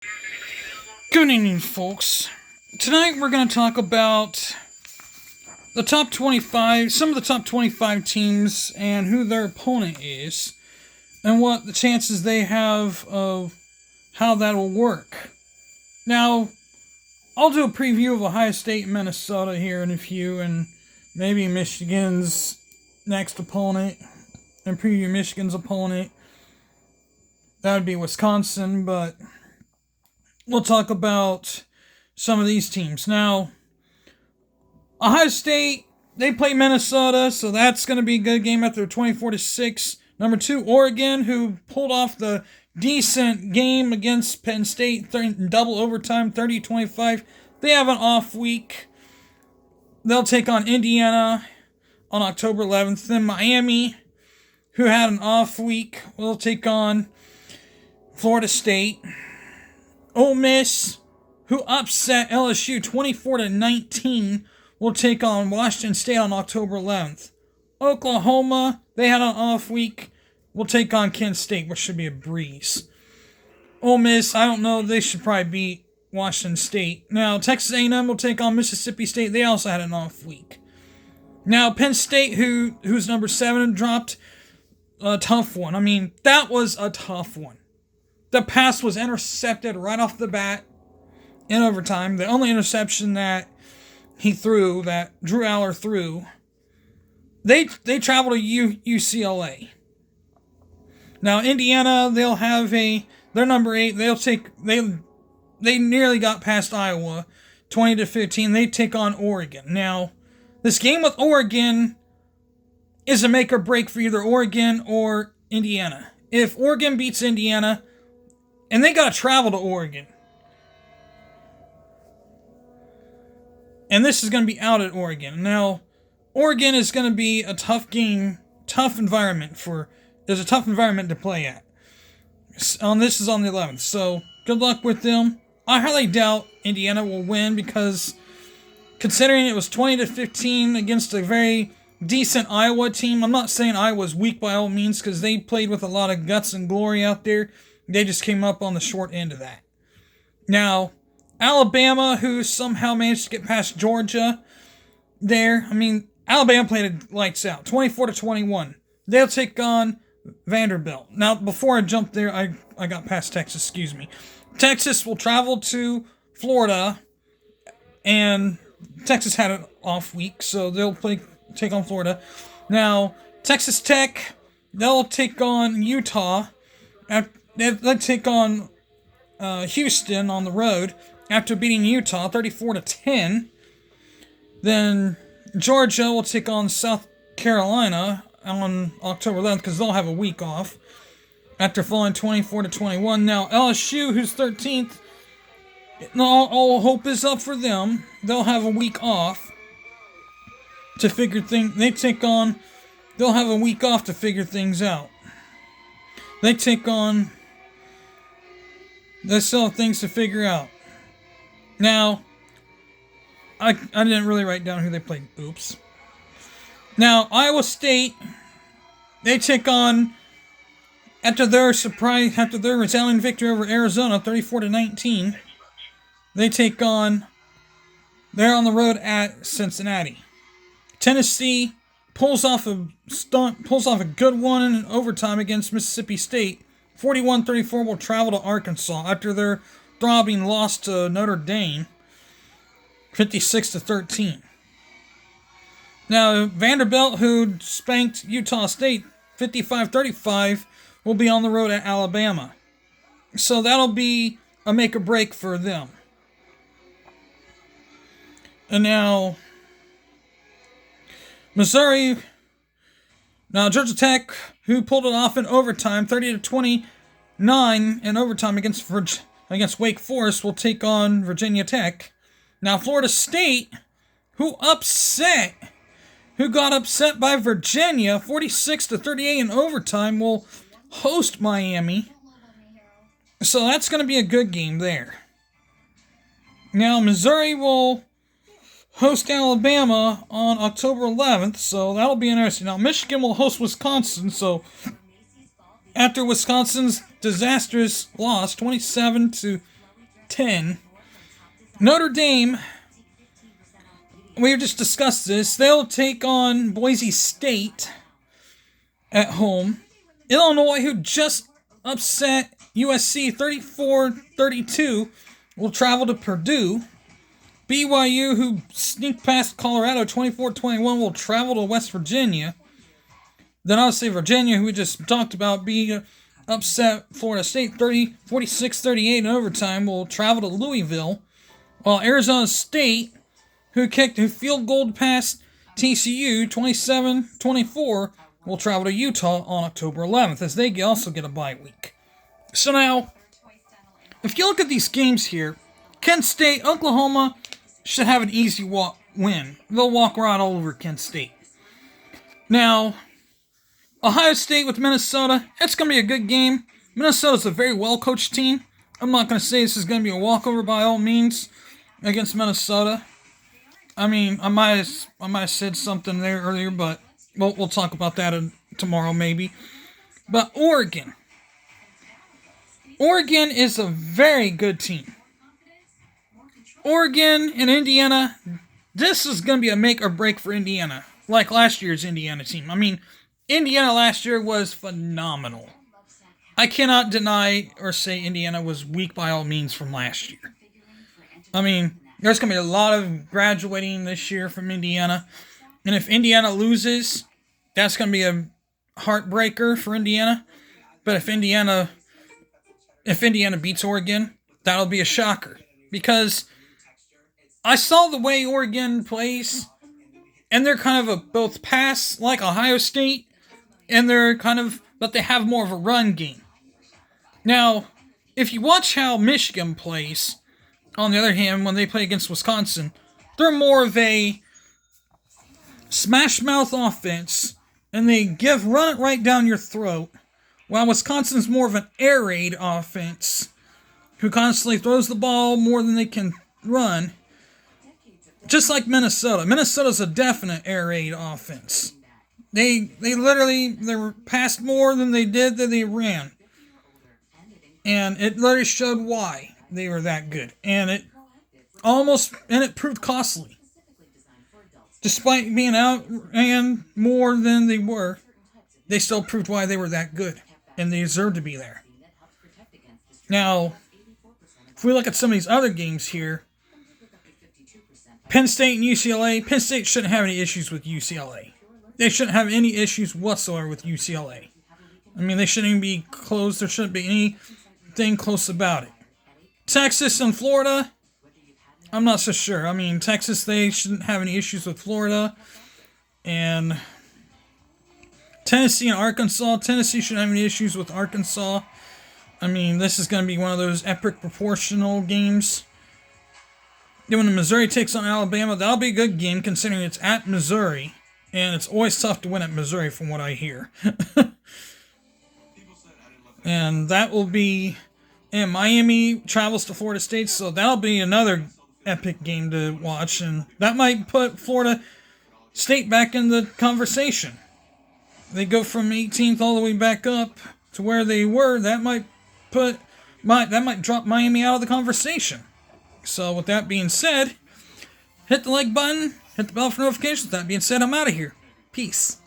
Good evening, folks. Tonight we're going to talk about the top 25, some of the top 25 teams and who their opponent is, and what the chances they have of how that will work. Now, I'll do a preview of Ohio State and Minnesota here in a few, and maybe Michigan's next opponent, and preview Michigan's opponent. That would be Wisconsin, but we'll talk about some of these teams. Now, Ohio State, they play Minnesota, so that's going to be a good game after 24-6. Number 2, Oregon, who pulled off the decent game against Penn State in double overtime, 30-25. They have an off week. They'll take on Indiana on October 11th. Then Miami, who had an off week, will take on Florida State. Ole Miss, who upset LSU 24-19, will take on Washington State on October 11th. Oklahoma, they had an off week, will take on Kent State, which should be a breeze. Ole Miss, I don't know, they should probably beat Washington State. Now, Texas A&M will take on Mississippi State. They also had an off week. Now, Penn State, who's number 7, dropped a tough one. I mean, that was a tough one. The pass was intercepted right off the bat in overtime. The only interception that he threw, that Drew Aller threw, they travel to UCLA. Now Indiana, they'll have they're number 8. They nearly got past Iowa, 20-15. They take on Oregon. Now, this game with Oregon is a make or break for either Oregon or Indiana. If Oregon beats Indiana, and they got to travel to Oregon. And this is going to be out at Oregon. Now, Oregon is going to be a tough game, tough environment there's a tough environment to play at. This is on the 11th, so good luck with them. I highly doubt Indiana will win because considering it was 20-15 against a very decent Iowa team, I'm not saying Iowa's weak by all means because they played with a lot of guts and glory out there. They just came up on the short end of that. Now, Alabama, who somehow managed to get past Georgia there. I mean, Alabama played it lights out, 24-21. They'll take on Vanderbilt. Now, before I jump there, I got past Texas, excuse me. Texas will travel to Florida, and Texas had an off week, so they'll take on Florida. Now, Texas Tech, they'll take on Utah. They take on Houston on the road after beating Utah 34-10. Then Georgia will take on South Carolina on October 11th because they'll have a week off after falling 24-21. Now LSU, who's 13th, all hope is up for them. They'll have a week off to figure things. They'll have a week off to figure things out. They still have things to figure out. Now, I didn't really write down who they played. Oops. Now, Iowa State, they take on, after their resounding victory over Arizona, 34-19, they're on the road at Cincinnati. Tennessee pulls off a good one in overtime against Mississippi State. 41-34 will travel to Arkansas after their throbbing loss to Notre Dame, 56-13. Now, Vanderbilt, who spanked Utah State 55-35, will be on the road at Alabama. So that'll be a make or break for them. And now, Missouri. Now, Georgia Tech, who pulled it off in overtime, 30-29 in overtime against Wake Forest, will take on Virginia Tech. Now, Florida State, who got upset by Virginia, 46-38 in overtime, will host Miami. So that's going to be a good game there. Now, Missouri will host Alabama on October 11th, so that'll be interesting. Now, Michigan will host Wisconsin, so after Wisconsin's disastrous loss, 27-17 10. Notre Dame, we just discussed this. They'll take on Boise State at home. Illinois, who just upset USC 34-32, will travel to Purdue. BYU, who sneaked past Colorado 24-21, will travel to West Virginia. Then obviously Virginia, who we just talked about, upset Florida State 46-38 in overtime, will travel to Louisville. While Arizona State, who field goal past TCU 27-24, will travel to Utah on October 11th, as they also get a bye week. So now, if you look at these games here, Kent State, Oklahoma should have an easy win. They'll walk right all over Kent State. Now, Ohio State with Minnesota, it's going to be a good game. Minnesota's a very well-coached team. I'm not going to say this is going to be a walkover by all means against Minnesota. I mean, I might have said something there earlier, but we'll talk about that tomorrow maybe. But Oregon is a very good team. Oregon and Indiana, this is going to be a make or break for Indiana, like last year's Indiana team. I mean, Indiana last year was phenomenal. I cannot deny or say Indiana was weak by all means from last year. I mean, there's going to be a lot of graduating this year from Indiana. And if Indiana loses, that's going to be a heartbreaker for Indiana. But if Indiana beats Oregon, that'll be a shocker. Because I saw the way Oregon plays, and they're kind of both pass like Ohio State, and but they have more of a run game. Now, if you watch how Michigan plays, on the other hand, when they play against Wisconsin, they're more of a smash mouth offense, and they run it right down your throat, while Wisconsin's more of an air raid offense, who constantly throws the ball more than they can run. Just like Minnesota. Minnesota's a definite air raid offense. They were passed more than they ran. And it literally showed why they were that good. And it proved costly. Despite being out and more than they were, they still proved why they were that good. And they deserve to be there. Now, if we look at some of these other games here, Penn State and UCLA, Penn State shouldn't have any issues with UCLA. They shouldn't have any issues whatsoever with UCLA. I mean, they shouldn't even be close. There shouldn't be anything close about it. Texas and Florida, I'm not so sure. I mean, Texas, they shouldn't have any issues with Florida. And Tennessee and Arkansas, Tennessee shouldn't have any issues with Arkansas. I mean, this is going to be one of those epic proportional games. Then when Missouri takes on Alabama, that'll be a good game considering it's at Missouri. And it's always tough to win at Missouri from what I hear. And that will be... And Miami travels to Florida State, so that'll be another epic game to watch. And that might put Florida State back in the conversation. They go from 18th all the way back up to where they were. That might drop Miami out of the conversation. So with that being said, hit the like button, hit the bell for notifications. With that being said, I'm out of here. Peace.